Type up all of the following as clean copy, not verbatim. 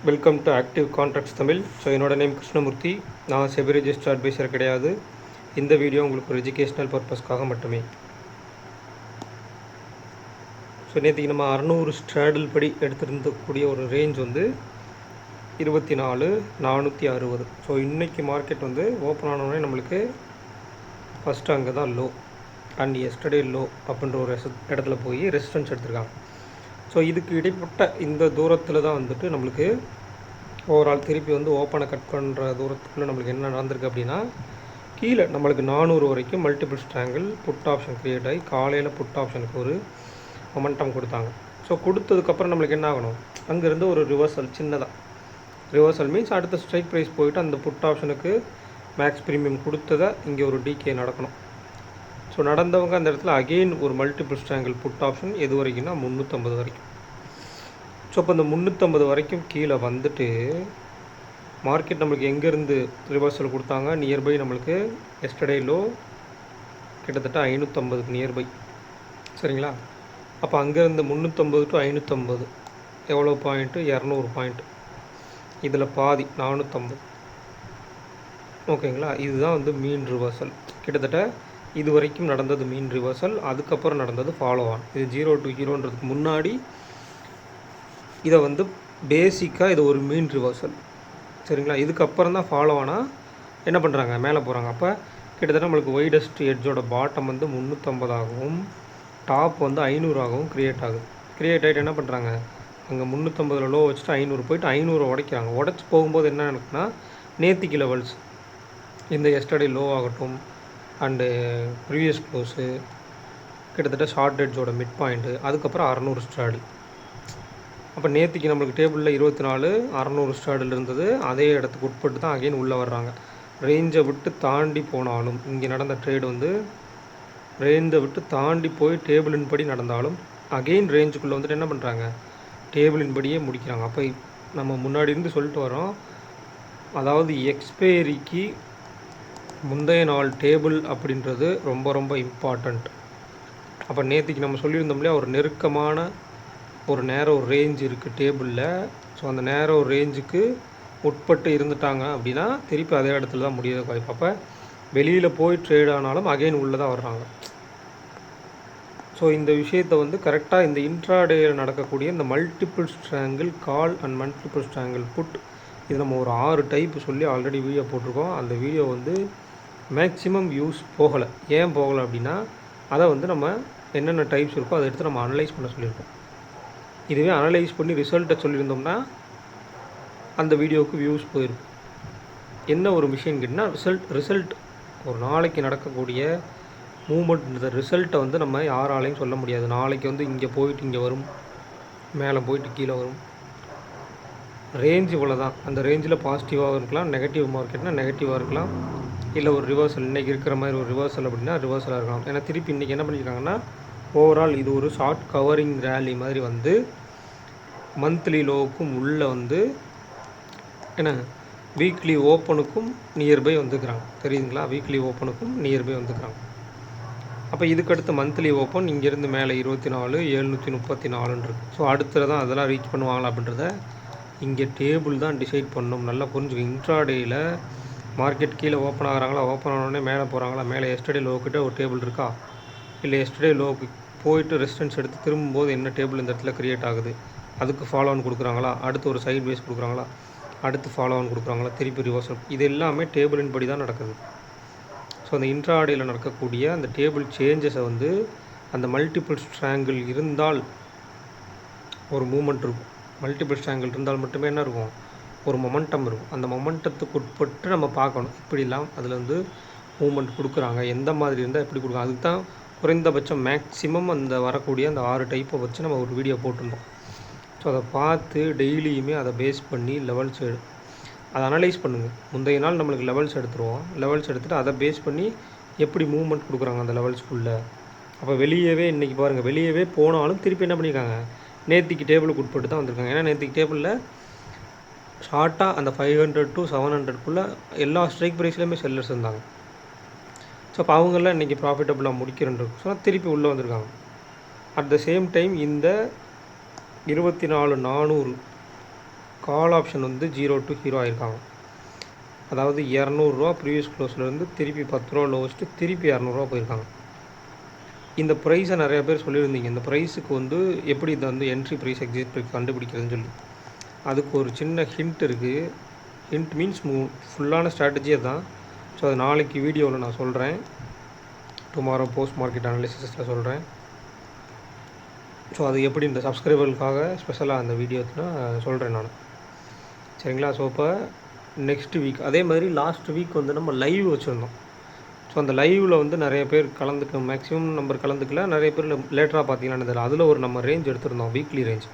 Welcome to active contracts Tamil. So என்னோட name Krishnamurthy. நான் SEBI register advisor கிடையாது. இந்த வீடியோ உங்களுக்கு ஒரு எஜுகேஷ்னல் பர்பஸ்க்காக மட்டுமே. ஸோ நேற்றுக்கு நம்ம 600 ஸ்ட்ராடில் படி எடுத்திருந்தக்கூடிய ஒரு ரேஞ்ச் வந்து 24,460. ஸோ இன்றைக்கி மார்க்கெட் வந்து ஓப்பன் ஆனோடனே நம்மளுக்கு ஃபஸ்ட்டு அங்கே தான் லோ அண்ட் எஸ்டர்டே லோ அப்படின்ற ஒரு இடத்துல போய் ரெசிஸ்டன்ஸ் எடுத்திருக்காங்க. ஸோ இதுக்கு இடைப்பட்ட இந்த தூரத்தில் தான் வந்துட்டு நம்மளுக்கு ஓவரால் திருப்பி வந்து ஓப்பனை கட் பண்ணுற தூரத்துக்குள்ளே நம்மளுக்கு என்ன நடந்திருக்கு அப்படின்னா, கீழே நம்மளுக்கு 400 வரைக்கும் multiple strangle put option create ஆகி காலையில் புட் ஆப்ஷனுக்கு ஒரு மொமெண்டம் கொடுத்தாங்க. ஸோ கொடுத்ததுக்கப்புறம் நம்மளுக்கு என்ன ஆகணும், அங்கேருந்து ஒரு ரிவர்சல், சின்னதாக ரிவர்சல் மீன்ஸ் அடுத்த ஸ்ட்ரைக் ப்ரைஸ் போயிட்டு அந்த புட் ஆப்ஷனுக்கு மேக்ஸ் ப்ரீமியம் கொடுத்ததை இங்கே ஒரு டிகே நடக்கணும். ஸோ நடந்தவங்க அந்த இடத்துல அகெயின் ஒரு மல்டிபிள் ஸ்ட்ராங்கிள் புட் ஆப்ஷன் எது வரைக்கும்னா 350 வரைக்கும். ஸோ இப்போ இந்த 350 வரைக்கும் கீழே வந்துட்டு மார்க்கெட் நம்மளுக்கு எங்கேருந்து ரிவர்சல் கொடுத்தாங்க, நியர்பை நம்மளுக்கு எஸ்டர்டே லோ கிட்டத்தட்ட 550க்கு நியர்பை, சரிங்களா? அப்போ அங்கேருந்து 350 டு 550 எவ்வளோ பாயிண்ட்டு, 200 பாயிண்ட், இதில் பாதி 450, ஓகேங்களா? இதுதான் வந்து மீன் ரிவர்சல். கிட்டத்தட்ட இது வரைக்கும் நடந்தது மீன் ரிவர்சல், அதுக்கப்புறம் நடந்தது ஃபாலோ ஆன். இது 0 to 0ன்றதுக்கு முன்னாடி இதை வந்து பேசிக்காக இது ஒரு மீன் ரிவர்சல், சரிங்களா? இதுக்கப்புறம் தான் ஃபாலோ ஆனால் என்ன பண்ணுறாங்க, மேலே போகிறாங்க. அப்போ கிட்டத்தட்ட நம்மளுக்கு ஒய்டஸ்ட் எட்ஜோட பாட்டம் வந்து 350 ஆகவும் டாப் வந்து 500 ஆகவும் க்ரியேட் ஆகுது. க்ரியேட் ஆகிட்டு என்ன பண்ணுறாங்க, அங்கே 350 லோ வச்சுட்டு 500 போயிட்டு 500 உடைக்கிறாங்க. உடச்சி போகும்போது என்ன நடக்குன்னா, நேத்திக்கு லெவல்ஸ் இந்த எஸ்டர்டே லோ ஆகட்டும் அண்டு ப்ரீவியஸ் க்ளோஸு கிட்டத்தட்ட ஷார்ட் எட்ஜோட மிட் பாயிண்ட்டு, அதுக்கப்புறம் 600 ஸ்ட்ராடில். அப்போ நேற்றுக்கு நம்மளுக்கு டேபிளில் 24,600 ஸ்ட்ராடில் இருந்தது. அதே இடத்துக்கு உட்பட்டு தான் அகெயின் உள்ளே வர்றாங்க. ரேஞ்சை விட்டு தாண்டி போனாலும், இங்கே நடந்த ட்ரேடு வந்து ரேஞ்சை விட்டு தாண்டி போய் டேபிளின் படி நடந்தாலும் அகெயின் ரேஞ்சுக்குள்ளே வந்துட்டு என்ன பண்ணுறாங்க, டேபிளின் படியே முடிக்கிறாங்க. அப்போ நம்ம முன்னாடி இருந்து சொல்லிட்டு வரோம், அதாவது எக்ஸ்பைரிக்கு முந்தைய நாள் டேபிள் அப்படின்றது ரொம்ப ரொம்ப இம்பார்ட்டண்ட். அப்போ நேற்றுக்கு நம்ம சொல்லியிருந்தோம் இல்லையா, ஒரு நெருக்கமான ஒரு நேரோ ரேஞ்ச் இருக்குது டேபிளில். ஸோ அந்த நேரோ ரேஞ்சுக்கு உட்பட்டு இருந்துட்டாங்க அப்படின்னா திருப்பி அதே இடத்துல தான் முடியாத வாய்ப்பு. அப்போ வெளியில் போய் ட்ரேட் ஆனாலும் அகெயின் உள்ளே தான் வர்றாங்க. ஸோ இந்த விஷயத்தை வந்து கரெக்டாக இந்த இன்ட்ராடேயில் நடக்கக்கூடிய இந்த multiple strangle call and multiple strangle put, இது நம்ம ஒரு 6 டைப் சொல்லி ஆல்ரெடி வீடியோ போட்டிருக்கோம். அந்த வீடியோ வந்து மேக்ஸிமம் வியூஸ் போகலை. ஏன் போகலை அப்படின்னா, அதை வந்து நம்ம என்னென்ன டைப்ஸ் இருக்கோ அதை எடுத்து நம்ம அனலைஸ் பண்ண சொல்லியிருக்கோம். இதுவே அனலைஸ் பண்ணி ரிசல்ட்டை சொல்லியிருந்தோம்னா அந்த வீடியோவுக்கு வியூஸ் போயிருக்கும். என்ன ஒரு விஷயம் கேட்டிங்கன்னா, ரிசல்ட் ஒரு நாளைக்கு நடக்கக்கூடிய மூமெண்ட், இந்த ரிசல்ட்டை வந்து நம்ம யாராலையும் சொல்ல முடியாது. நாளைக்கு வந்து இங்கே போயிட்டு இங்கே வரும், மேலே போயிட்டு கீழே வரும், ரேஞ்ச் இவ்வளோ தான். அந்த ரேஞ்சில் பாசிட்டிவாக இருக்கலாம், நெகட்டிவ் மார்க்கெட்னால் நெகட்டிவாக இருக்கலாம், இல்லை ஒரு ரிவர்சல் இன்றைக்கி இருக்கிற மாதிரி ஒரு ரிவர்சல் அப்படின்னா ரிவர்சலாக இருக்கலாம். ஏன்னா திருப்பி இன்றைக்கி என்ன பண்ணியிருக்காங்கன்னா, ஓவரால் இது ஒரு ஷார்ட் கவரிங் ரேலி மாதிரி வந்து மந்த்லி லோவுக்கும் உள்ளே வந்து என்ன வீக்லி ஓப்பனுக்கும் நியர்பை வந்துக்கிறாங்க, தெரியுதுங்களா? வீக்லி ஓப்பனுக்கும் நியர்பை வந்துக்கிறாங்க. அப்போ இதுக்கடுத்து மந்த்லி ஓப்பன் இங்கேருந்து மேலே 24,734 இருக்குது. ஸோ அடுத்தது தான் அதெல்லாம் ரீச் பண்ணுவாங்களா அப்படின்றத இங்கே டேபிள் தான் டிசைட் பண்ணணும். நல்லா புரிஞ்சுக்க. இன்ட்ராடேயில் மார்க்கெட் கீழே ஓப்பன் ஆகிறாங்களா, ஓப்பன் ஆனோடனே மேலே போகிறாங்களா, மேலே எஸ்டர்டே லோக்கிட்ட ஒரு டேபிள் இருக்கா, இல்லை எஸ்டர்டே லோவுக்கு போயிட்டு ரெசிஸ்டன்ஸ் எடுத்து திரும்பும்போது என்ன டேபிள் இந்த இடத்துல க்ரியேட் ஆகுது, அதுக்கு ஃபாலோ ஆன் கொடுக்குறாங்களா, அடுத்து ஒரு சைட் பேஸ் கொடுக்குறாங்களா, அடுத்து ஃபாலோ ஆன் கொடுக்குறாங்களா, திருப்பி ரிவர்சல், இது எல்லாமே டேபிளின் படி தான் நடக்குது. ஸோ அந்த இன்ட்ராடேயில் நடக்கக்கூடிய அந்த டேபிள் சேஞ்சஸை வந்து அந்த மல்டிபிள் ஸ்ட்ராங்கிள் இருந்தால் ஒரு மூமெண்ட் இருக்கும். மல்டிபிள் ஸ்ட்ராங்கிள் இருந்தால் மட்டுமே என்ன இருக்கும், ஒரு மொமெண்டம் இருக்கும். அந்த மொமெண்டத்துக்கு உட்பட்டு நம்ம பார்க்கணும், இப்படிலாம் அதில் வந்து மூமெண்ட் கொடுக்குறாங்க, எந்த மாதிரி இருந்தால் எப்படி கொடுக்குறாங்க. அதுக்கு தான் குறைந்தபட்சம் மேக்ஸிமம் அந்த வரக்கூடிய அந்த 6 டைப்பை வச்சு நம்ம ஒரு வீடியோ போட்டிருந்தோம். ஸோ அதை பார்த்து டெய்லியுமே அதை பேஸ் பண்ணி லெவல்ஸ் அதை அனலைஸ் பண்ணுங்கள். முந்தைய நாள் நம்மளுக்கு லெவல்ஸ் எடுத்துருவோம், லெவல்ஸ் எடுத்துகிட்டு அதை பேஸ் பண்ணி எப்படி மூவ்மெண்ட் கொடுக்குறாங்க அந்த லெவல்ஸ்குள்ளே. அப்போ வெளியவே இன்றைக்கி பாருங்கள், வெளியவே போனாலும் திருப்பி என்ன பண்ணியிருக்காங்க, நேற்றுக்கு டேபிளுக்கு உட்பட்டு தான் வந்திருக்காங்க. ஏன்னா நேற்றுக்கு டேபிளில் ஷார்ட்டாக அந்த 500 to 700க்குள்ளே எல்லா ஸ்ட்ரைக் ப்ரைஸ்லேயுமே செல்லர்ஸ் இருந்தாங்க. ஸோ அப்போ அவங்களாம் இன்றைக்கி ப்ராஃபிட்டபுளாக முடிக்கிறேன் ஸோ திருப்பி உள்ளே வந்திருக்காங்க. அட் த சேம் டைம் இந்த 24,400 கால் ஆப்ஷன் வந்து 0 to ஹீரோ ஆகிருக்காங்க. அதாவது 200 ப்ரீவியஸ் க்ளோஸ்லேருந்து திருப்பி 10 ரூபா லோவஸ்ட்டு திருப்பி 200 போயிருக்காங்க. இந்த ப்ரைஸை நிறைய பேர் சொல்லியிருந்தீங்க, இந்த ப்ரைஸுக்கு வந்து எப்படி இதை வந்து என்ட்ரி ப்ரைஸ் எக்ஸிட் ப்ரைஸ் கண்டுபிடிக்கிறதுன்னு சொல்லி. அதுக்கு ஒரு சின்ன ஹிண்ட் இருக்குது. ஹிண்ட் மீன்ஸ் ஃபுல்லான ஸ்ட்ராட்டஜியே தான். ஸோ அது நாளைக்கு வீடியோவில் நான் சொல்கிறேன். டுமாரோ போஸ்ட் மார்க்கெட் அனாலிசிஸில் சொல்கிறேன். ஸோ அது எப்படி இந்த சப்ஸ்கிரைபர்களுக்காக ஸ்பெஷலாக அந்த வீடியோவில் சொல்கிறேன் நான். சரிங்களா? ஸோ இப்போ நெக்ஸ்ட் வீக் அதே மாதிரி லாஸ்ட் வீக் வந்து நம்ம லைவ் வச்சுருந்தோம். ஸோ அந்த லைவில் வந்து நிறைய பேர் மேக்ஸிமம் நம்பர் கலந்துக்கல, நிறைய பேர் லேட்டராக பார்த்தீங்கன்னு தெரியல. அதில் ஒரு நம்ம ரேஞ்ச் எடுத்திருந்தோம், வீக்லி ரேஞ்ச்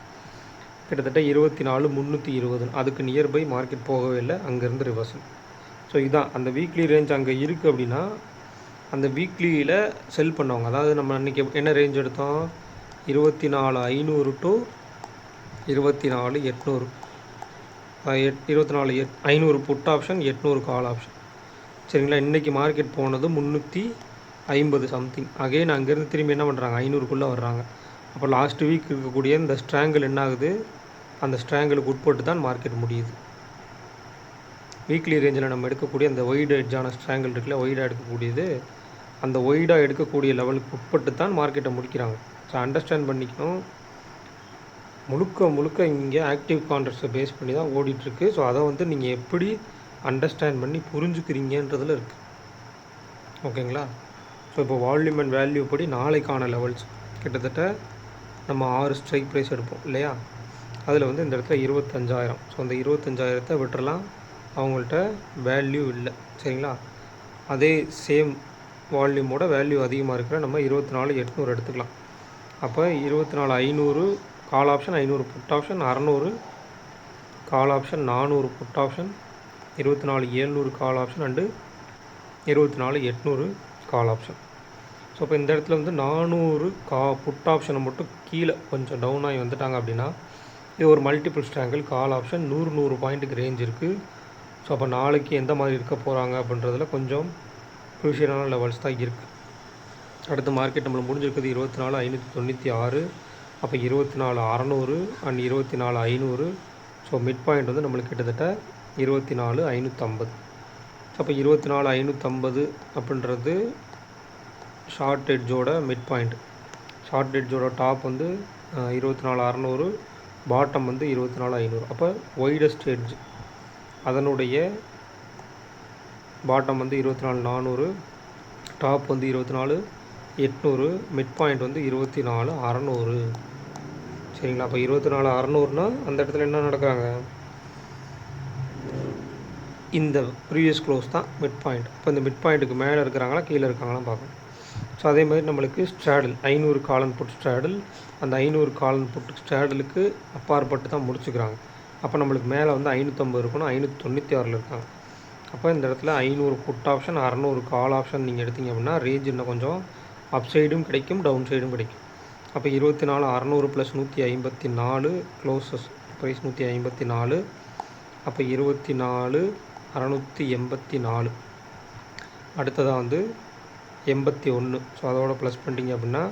கிட்டத்தட்ட 24,320. அதுக்கு நியர்பை மார்க்கெட் போகவே இல்லை, அங்கேருந்து ரிவர்சல். ஸோ இதுதான் அந்த வீக்லி ரேஞ்ச் அங்கே இருக்குது. அப்படின்னா அந்த வீக்லியில் செல் பண்ணவங்க, அதாவது நம்ம அன்றைக்கி என்ன ரேஞ்ச் எடுத்தோம், 24,500 to 24,800. 24,500 put option, 800 call option. சரிங்களா? இன்றைக்கி மார்க்கெட் போனது 350 சம்திங். அகைன் அங்கேருந்து திரும்பி என்ன பண்ணுறாங்க, 500க்குள்ளே வர்றாங்க. அப்போ லாஸ்ட் வீக் இருக்கக்கூடிய இந்த ஸ்ட்ராங்கிள் என்ன ஆகுது, அந்த ஸ்ட்ராங்கிளுக்கு உட்பட்டு தான் மார்க்கெட் முடியுது. வீக்லி ரேஞ்சில் நம்ம எடுக்கக்கூடிய அந்த ஒய்டு எட்ஜான ஸ்ட்ராங்கிள் இருக்குல்ல, ஒய்டாக எடுக்கக்கூடியது, அந்த ஒய்டாக எடுக்கக்கூடிய லெவலுக்கு உட்பட்டு தான் மார்க்கெட்டை முடிக்கிறாங்க. ஸோ அண்டர்ஸ்டாண்ட் பண்ணிக்கணும். முழுக்க இங்கே ஆக்டிவ் கான்ட்ராக்ட்ஸை பேஸ் பண்ணி தான் ஓடிட்டுருக்கு. ஸோ அதை வந்து நீங்கள் எப்படி அண்டர்ஸ்டாண்ட் பண்ணி புரிஞ்சுக்கிறீங்கன்றதில் இருக்குது. ஓகேங்களா? ஸோ இப்போ வால்யூம் அண்ட் வேல்யூ படி நாளைக்கான லெவல்ஸ் கிட்டத்தட்ட நம்ம 6 ஸ்ட்ரைக் ப்ரைஸ் எடுப்போம் இல்லையா? அதில் வந்து இந்த இடத்துல 25,000. ஸோ அந்த 25,000 விட்டுறலாம், அவங்கள்ட்ட வேல்யூ இல்லை. சரிங்களா? அதே சேம் வால்யூமோட வேல்யூ அதிகமாக இருக்கிற நம்ம 24,800 எடுத்துக்கலாம். அப்போ 24,500 call option, 500 put option, 600 call option, 400 put option, 24,700 call option and 24,800 call option. So இப்போ இந்த இடத்துல வந்து 400 புட் ஆப்ஷனை மட்டும் கீழே கொஞ்சம் டவுன் ஆகி வந்துட்டாங்க அப்படின்னா இது ஒரு மல்டிபிள் ஸ்ட்ராங்கிள் கால் ஆப்ஷன் 100 பாயிண்ட்டுக்கு ரேஞ்ச் இருக்குது. ஸோ அப்போ நாளைக்கு எந்த மாதிரி இருக்க போகிறாங்க அப்படின்றதுல கொஞ்சம் குரூஷியலான லெவல்ஸ் தான் இருக்குது. அடுத்த மார்க்கெட் நம்மளுக்கு முடிஞ்சிருக்குது 24,596. அப்போ 24,600 அண்ட் 24,500. ஸோ மிட் பாயிண்ட் வந்து நம்மளுக்கு கிட்டத்தட்ட 24,550. அப்போ 24,550 அப்படின்றது ஷார்ட் எட்ஜோட மிட் பாயிண்ட். ஷார்ட் எட்ஜோட டாப் வந்து 24,600, பாட்டம் வந்து 24,500. அப்போ ஒய்டஸ்ட் எட்ஜ் அதனுடைய பாட்டம் வந்து 24,400, டாப் வந்து 24,800, மிட் பாயிண்ட் வந்து 24,600. சரிங்களா? அப்போ 24,600னா அந்த இடத்துல என்ன நடக்கிறாங்க, இந்த ப்ரீவியஸ் க்ளோஸ் தான் மிட் பாயிண்ட். இப்போ இந்த மிட் பாயிண்ட்டுக்கு மேலே இருக்கிறாங்களா கீழே இருக்காங்களாம் பார்க்கணும். ஸோ அதே மாதிரி நம்மளுக்கு ஸ்ட்ராடல் 500 காலன் புட் ஸ்ட்ராடல், அந்த 500 காலன் புட் ஸ்ட்ராடலுக்கு அப்பாற்பட்டு தான் முடிச்சுக்கிறாங்க. அப்போ நம்மளுக்கு மேலே வந்து 550 இருக்கணும், 596 இருக்காங்க. அப்போ இந்த இடத்துல 500 புட் ஆப்ஷன், 600 கால் ஆப்ஷன் நீங்கள் எடுத்தீங்க அப்படின்னா ரேஞ்ச் இன்னும் கொஞ்சம் அப் சைடும் கிடைக்கும், டவுன் சைடும் கிடைக்கும். அப்போ 24,600 + 154 க்ளோசஸ் ப்ரைஸ் 154. அப்போ 24,684. அடுத்ததாக வந்து 81. ஸோ அதோட ப்ளஸ் பண்ணிட்டீங்க அப்படின்னா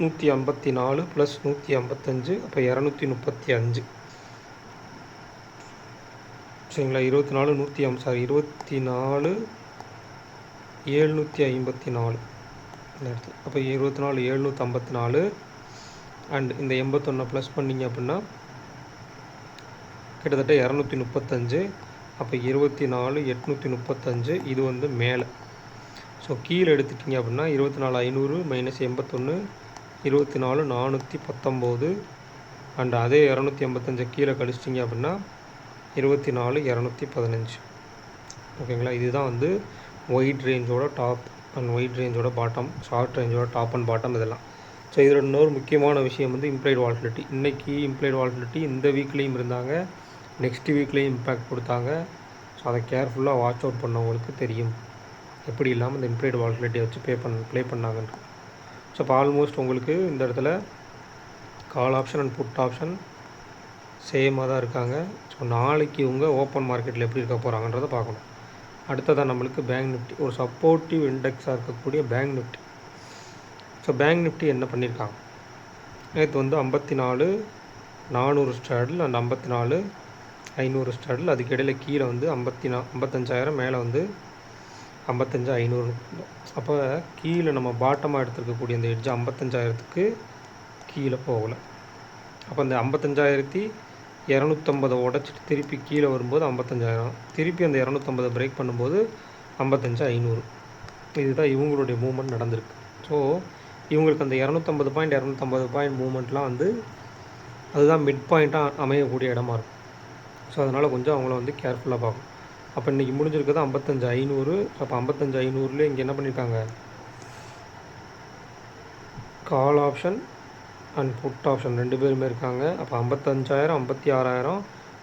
154 + 155. அப்போ 235. சரிங்களா? 24,754 இந்த இடத்துல. அப்போ 24,754 அண்ட் இந்த 81 ப்ளஸ் பண்ணிங்க அப்படின்னா கிட்டத்தட்ட 235. அப்போ 24,835. இது வந்து மேலே. ஸோ கீழே எடுத்துட்டிங்க அப்படின்னா 24,500 - 81 24,419. அண்ட் அதே 285 கீழே கழிச்சிட்டிங்க அப்படின்னா 24,215. ஓகேங்களா? இதுதான் வந்து ஒயிட் ரேஞ்சோட டாப் அண்ட் ஒயிட் ரேஞ்சோட பாட்டம், ஷார்ட் ரேஞ்சோட டாப் அண்ட் பாட்டம் இதெல்லாம். ஸோ இதில் இன்னொரு முக்கியமான விஷயம் வந்து இம்ப்ளைட் வால்டிலிட்டி. இன்றைக்கி இம்ப்ளைட் வால்டிலிட்டி இந்த வீக்லேயும் இருந்தாங்க, நெக்ஸ்ட் வீக்லேயும் இம்பேக்ட் கொடுத்தாங்க. ஸோ அதை கேர்ஃபுல்லாக வாட்ச் அவுட் பண்ணவங்களுக்கு தெரியும் எப்படி இல்லாமல் இந்த இம்ப்ளைட் வால்டிலிட்டியை வச்சு ப்ளே பண்ணாங்கன்னு. ஸோ இப்போ ஆல்மோஸ்ட் உங்களுக்கு இந்த இடத்துல call option and put option சேமாக தான் இருக்காங்க. ஸோ நாளைக்கு உங்கள் ஓப்பன் மார்க்கெட்டில் எப்படி இருக்க போகிறாங்கன்றதை பார்க்கணும். அடுத்ததான் நம்மளுக்கு பேங்க் நிஃப்டி, ஒரு சப்போர்ட்டிவ் இண்டெக்ஸாக இருக்கக்கூடிய bank Nifty. So bank Nifty என்ன பண்ணியிருக்காங்க, நேற்று வந்து 54 400 ஸ்ட்ராடில் அண்ட் 54 500 ஸ்ட்ராடில், அதுக்கு இடையில கீழே வந்து 55,000, மேலே வந்து 55,500. அப்போ கீழே நம்ம பாட்டமாக எடுத்துருக்கக்கூடிய அந்த எட்ஜ் 55,000க்கு கீழே போகலை. அப்போ அந்த 55,250 உடச்சிட்டு திருப்பி கீழே வரும்போது 55,000, திருப்பி அந்த 250 பிரேக் பண்ணும்போது 55,500. இதுதான் இவங்களுடைய மூவ்மெண்ட் நடந்திருக்கு. ஸோ இவங்களுக்கு அந்த 250 பாயிண்ட் மூவ்மெண்ட்லாம் வந்து அதுதான் மிட் பாயிண்ட்டாக அமையக்கூடிய இடமா இருக்கும். ஸோ அதனால் கொஞ்சம் அவங்கள வந்து கேர்ஃபுல்லாக பார்க்கணும். அப்போ இன்றைக்கி முடிஞ்சிருக்கிறது 55,500. அப்போ 55,500 இங்கே என்ன பண்ணியிருக்காங்க, call option and put option 2 பேருமே இருக்காங்க. அப்போ 55,000 56,000,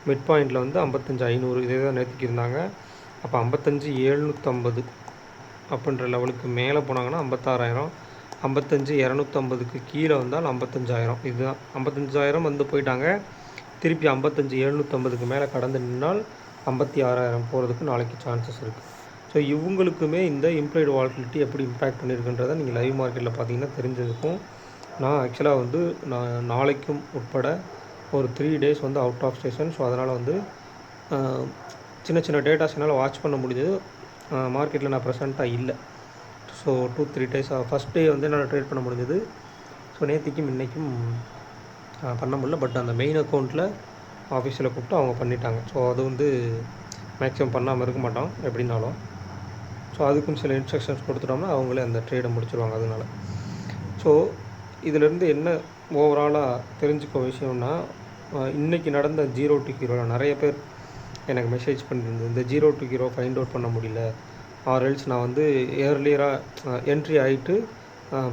மிட் பாயிண்டில் வந்து 55,500 இதே தான் நேற்றுக்கு இருந்தாங்க. அப்போ 55,750 அப்படின்ற லெவலுக்கு மேலே போனாங்கன்னா 56,000, 55,250க்கு கீழே வந்தால் 55,000. இதுதான் 55,000 வந்து போயிட்டாங்க. திருப்பி 55,750க்கு மேலே கடந்து நின்றால் 56,000 போகிறதுக்கு நாளைக்கு சான்சஸ் இருக்குது. ஸோ இவங்களுக்குமே இந்த இம்ப்ளாய்டு வாலட்டிலிட்டி எப்படி இம்பேக்ட் பண்ணியிருக்குன்றதை நீங்கள் லைவ் மார்க்கெட்டில் பார்த்தீங்கன்னா தெரிஞ்சிருக்கும். நான் ஆக்சுவலாக வந்து நாளைக்கும் உட்பட ஒரு 3 days வந்து அவுட் ஆஃப் ஸ்டேஷன். ஸோ அதனால் வந்து சின்ன சின்ன டேட்டாஸ் என்னால் வாட்ச் பண்ண முடிஞ்சது. மார்க்கெட்டில் நான் ப்ரெசண்ட்டாக இல்லை. ஸோ 2-3 days ஃபஸ்ட் டே வந்து என்னால் ட்ரேட் பண்ண முடிஞ்சது. ஸோ நேற்றுக்கும் இன்றைக்கும் பண்ண முடியல. பட் அந்த மெயின் அக்கௌண்ட்டில் ஆஃபீஸில் கூப்பிட்டு அவங்க பண்ணிட்டாங்க. ஸோ அது வந்து மேக்ஸிமம் பண்ணாமல் இருக்க மாட்டோம் எப்படின்னாலும். ஸோ அதுக்கும் சில இன்ஸ்ட்ரக்ஷன்ஸ் கொடுத்துட்டோம்னா அவங்களே அந்த ட்ரேடை முடிச்சிடுவாங்க. அதனால் ஸோ இதிலேருந்து என்ன ஓவராலாக தெரிஞ்சுக்க விஷயம்னா, இன்றைக்கி நடந்த 0 to hero நிறைய பேர் எனக்கு மெசேஜ் பண்ணியிருந்தது, இந்த 0 to hero ஃபைண்ட் அவுட் பண்ண முடியல, ஆர்எல்ஸ் நான் வந்து ஏர்லியராக என்ட்ரி ஆகிட்டு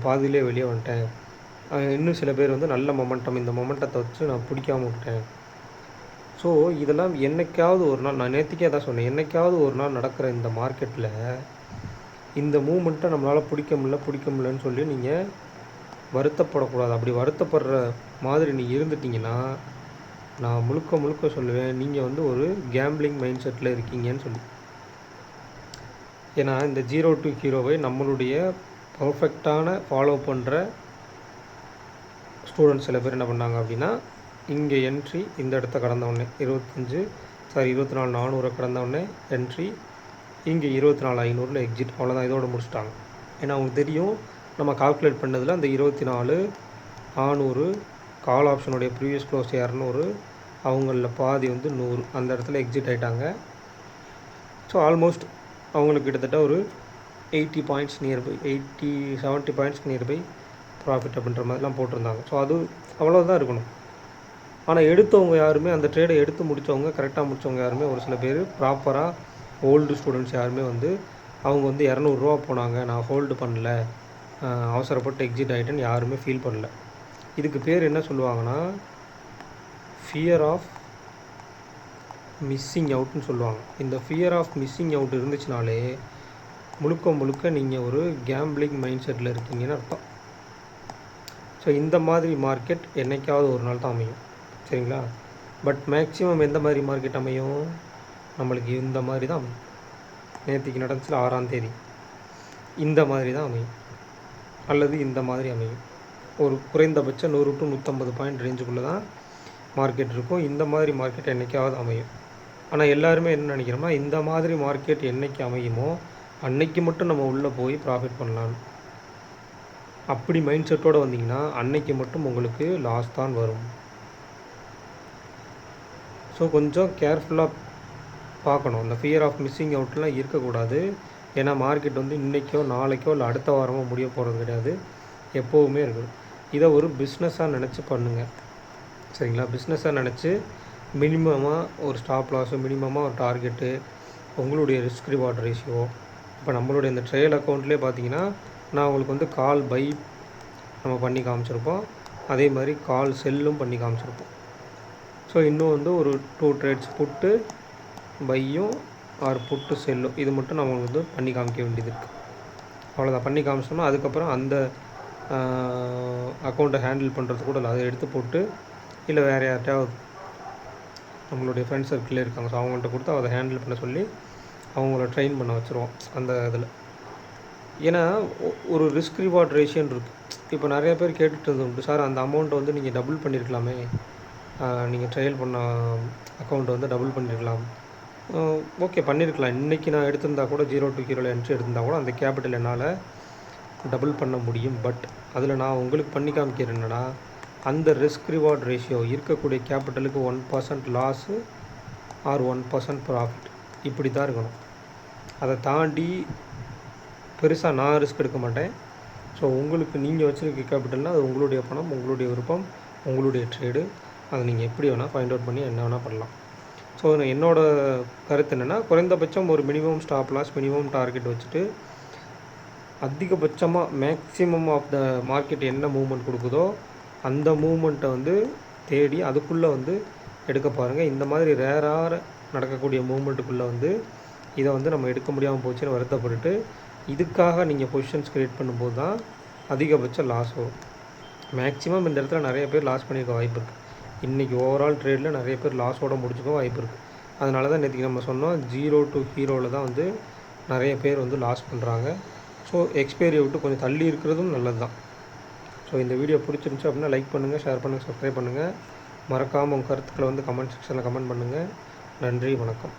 பாதியிலே வெளியே வந்துட்டேன். இன்னும் சில பேர் வந்து நல்ல மொமெண்டம், இந்த மொமெண்டத்தை வச்சு நான் பிடிக்காம விட்டேன். ஸோ இதெல்லாம் என்றைக்காவது ஒரு நாள், நான் நேற்றுக்கே தான் சொன்னேன், என்றைக்காவது ஒரு நாள் நடக்கிற இந்த மார்க்கெட்டில் இந்த மூமெண்ட்டை நம்மளால் பிடிக்க முடியலன்னு சொல்லி நீங்கள் வருத்தப்படக்கூடாது. அப்படி வருத்தப்படுற மாதிரி நீங்கள் இருந்துட்டிங்கன்னா நான் முழுக்க சொல்லுவேன், நீங்கள் வந்து ஒரு கேம்பிளிங் மைண்ட் செட்டில் இருக்கீங்கன்னு சொல்லி. ஏன்னா இந்த 0 to hero நம்மளுடைய பர்ஃபெக்டான ஃபாலோ பண்ணுற ஸ்டூடெண்ட்ஸ் சில பேர் என்ன பண்ணாங்க அப்படின்னா, இங்கே என்ட்ரி இந்த இடத்த கடந்தவுடனே 24,400 கடந்தவுடனே என்ட்ரி, இங்கே 24,500 எக்ஸிட், அவ்வளோதான், இதோடு முடிச்சிட்டாங்க. ஏன்னா அவங்களுக்கு தெரியும் நம்ம கால்குலேட் பண்ணதில் அந்த 24,400 கால் ஆப்ஷனுடைய ப்ரீவியஸ் க்ளோஸ் 200, அவங்களில் பாதி வந்து 100, அந்த இடத்துல எக்ஸிட் ஆகிட்டாங்க. ஸோ ஆல்மோஸ்ட் அவங்களுக்கு கிட்டத்தட்ட ஒரு 80 பாயிண்ட்ஸ் நியர்பை, 70 பாயிண்ட்ஸ்க்கு நியர்பை ப்ராஃபிட் அப்படின்ற மாதிரிலாம் போட்டிருந்தாங்க. ஸோ அது அவ்வளோதான் இருக்கணும். ஆனால் எடுத்தவங்க யாருமே, அந்த ட்ரேடை எடுத்து முடித்தவங்க, கரெக்டாக முடித்தவங்க யாருமே, ஒரு சில பேர் ப்ராப்பராக ஓல்டு ஸ்டூடெண்ட்ஸ் யாருமே வந்து அவங்க வந்து 200 போனாங்க, நான் ஹோல்டு பண்ணல, அவசரப்பட்டு எக்ஸிட் ஆகிட்டேன்னு யாருமே ஃபீல் பண்ணல. இதுக்கு பேர் என்ன சொல்லுவாங்கன்னா ஃபியர் ஆஃப் மிஸ்ஸிங் அவுட்னு சொல்லுவாங்க. இந்த ஃபியர் ஆஃப் மிஸ்ஸிங் அவுட் இருந்துச்சுனாலே முழுக்க நீங்கள் ஒரு கேம்பிளிங் மைண்ட் செட்டில் இருக்கீங்கன்னு அர்த்தம். ஸோ இந்த மாதிரி மார்க்கெட் என்றைக்காவது ஒரு நாள் தான் அமையும், சரிங்களா? பட் மேக்ஸிமம் எந்த மாதிரி மார்க்கெட் அமையும், நம்மளுக்கு இந்த மாதிரி தான் அமையும். நேற்றுக்கு நடந்துச்சுல 6ஆம் தேதி இந்த மாதிரி தான் அமையும், அல்லது இந்த மாதிரி அமையும். ஒரு குறைந்தபட்சம் 100 to 150 பாயிண்ட் ரேஞ்சுக்குள்ளே தான் மார்க்கெட் இருக்கும். இந்த மாதிரி மார்க்கெட் என்றைக்காவது அமையும். ஆனால் எல்லாருமே என்ன நினைக்கிறோம்னா, இந்த மாதிரி மார்க்கெட் என்றைக்கு அமையுமோ அன்னைக்கு மட்டும் நம்ம உள்ளே போய் ப்ராஃபிட் பண்ணலான்னு. அப்படி மைண்ட் செட்டோடு வந்தீங்கன்னா அன்னைக்கு மட்டும் உங்களுக்கு லாஸ் தான் வரும். ஸோ கொஞ்சம் கேர்ஃபுல்லாக பார்க்கணும். அந்த ஃபியர் ஆஃப் மிஸ்ஸிங் அவுட்லாம் இருக்கக்கூடாது. ஏன்னா மார்க்கெட் வந்து இன்றைக்கோ நாளைக்கோ இல்லை அடுத்த வாரமோ முடிய போகிறது கிடையாது, எப்போவுமே இருக்குது. இதை ஒரு பிஸ்னஸாக நினச்சி பண்ணுங்கள், சரிங்களா? பிஸ்னஸாக நினச்சி மினிமமாக ஒரு ஸ்டாப் லாஸு, மினிமமாக ஒரு டார்கெட்டு, உங்களுடைய ரிஸ்க் ரிவார்ட் ரேஷியோ. இப்போ நம்மளுடைய இந்த ட்ரையல் அக்கௌண்ட்லேயே பார்த்தீங்கன்னா நான் உங்களுக்கு வந்து கால் பை நம்ம பண்ணி காமிச்சிருப்போம், அதே மாதிரி கால் செல்லும் பண்ணி காமிச்சிருப்போம். ஸோ இன்னும் வந்து ஒரு 2 ட்ரேட்ஸ் புட்டு பையும் ஆர் புட்டு செல்லும், இது மட்டும் நம்ம வந்து பண்ணி காமிக்க வேண்டியது இருக்குது. அவ்வளோதான். பண்ணி காமிச்சோம்னா அதுக்கப்புறம் அந்த அக்கௌண்ட்டை ஹேண்டில் பண்ணுறது கூட இல்லை, அதை எடுத்து போட்டு இல்லை வேறு யார்கிட்டையாவது நம்மளுடைய ஃப்ரெண்ட்ஸ் சர்க்கிளே இருக்காங்க, ஸோ அவங்கள்ட்ட கொடுத்து அதை ஹேண்டில் பண்ண சொல்லி அவங்கள ட்ரெயின் பண்ண வச்சுருவோம் அந்த இதில். ஏன்னா ஒரு ரிஸ்க் ரிவார்ட் ரேஷியோன்னு இருக்குது. இப்போ நிறைய பேர் கேட்டுட்டு உண்டு, சார் அந்த அமௌண்ட்டை வந்து நீங்கள் டபுள் பண்ணியிருக்கலாமே, நீங்கள் ட்ரையல் பண்ண அக்கௌண்ட் வந்து டபுள் பண்ணியிருக்கலாம். ஓகே பண்ணியிருக்கலாம். இன்றைக்கி நான் எடுத்திருந்தா கூட 0 to 0 என்ட்ரி எடுத்திருந்தா கூட அந்த கேபிட்டல் என்னால் டபுள் பண்ண முடியும். பட் அதில் நான் உங்களுக்கு பண்ணி காமிக்கிறேன் என்னன்னா, அந்த ரிஸ்க் ரிவார்ட் ரேஷியோ இருக்கக்கூடிய கேபிட்டலுக்கு 1% லாஸு ஆர் 1% ப்ராஃபிட் இப்படி தான் இருக்கணும். அதை தாண்டி பெருசாக நான் ரிஸ்க் எடுக்க மாட்டேன். ஸோ உங்களுக்கு நீங்கள் வச்சுருக்க கேபிட்டல்னால் அது உங்களுடைய பணம், உங்களுடைய விருப்பம், உங்களுடைய ட்ரேடு. அதை நீங்கள் எப்படி வேணால் ஃபைண்ட் அவுட் பண்ணி என்ன வேணால் பண்ணலாம். ஸோ என்னோடய கருத்து என்னென்னா, குறைந்தபட்சம் ஒரு minimum stop loss, minimum target வச்சுட்டு அதிகபட்சமாக மேக்ஸிமம் ஆஃப் த மார்க்கெட் என்ன மூவ்மெண்ட் கொடுக்குதோ அந்த மூவ்மெண்ட்டை வந்து தேடி அதுக்குள்ளே வந்து எடுக்க பாருங்கள். இந்த மாதிரி ரேராக நடக்கக்கூடிய மூவ்மெண்ட்டுக்குள்ளே வந்து இதை வந்து நம்ம எடுக்க முடியாமல் போச்சுன்னு வருத்தப்பட்டுட்டு இதுக்காக நீங்கள் பொசிஷன்ஸ் க்ரியேட் பண்ணும்போது தான் அதிகபட்ச லாஸ் வரும். மேக்ஸிமம் இந்த இடத்துல நிறைய பேர் லாஸ் பண்ணியிருக்க வாய்ப்பு இருக்குது. இன்றைக்கி ஓவரால் ட்ரேடில் நிறைய பேர் லாஸோடு முடிச்சுக்க வாய்ப்பு இருக்குது. அதனால தான் நேற்றுக்கு நம்ம சொன்னோம் 0 to 0 தான் வந்து நிறைய பேர் வந்து லாஸ் பண்ணுறாங்க. ஸோ எக்ஸ்பைரியை விட்டு கொஞ்சம் தள்ளி இருக்கிறதும் நல்லது தான். ஸோ இந்த வீடியோ பிடிச்சிருந்துச்சு அப்படின்னா லைக் பண்ணுங்கள், ஷேர் பண்ணுங்கள், சப்ஸ்கிரைப் பண்ணுங்கள். மறக்காமல் உங்கள் கருத்துக்களை வந்து கமெண்ட் செக்ஷனில் கமெண்ட் பண்ணுங்கள். நன்றி, வணக்கம்.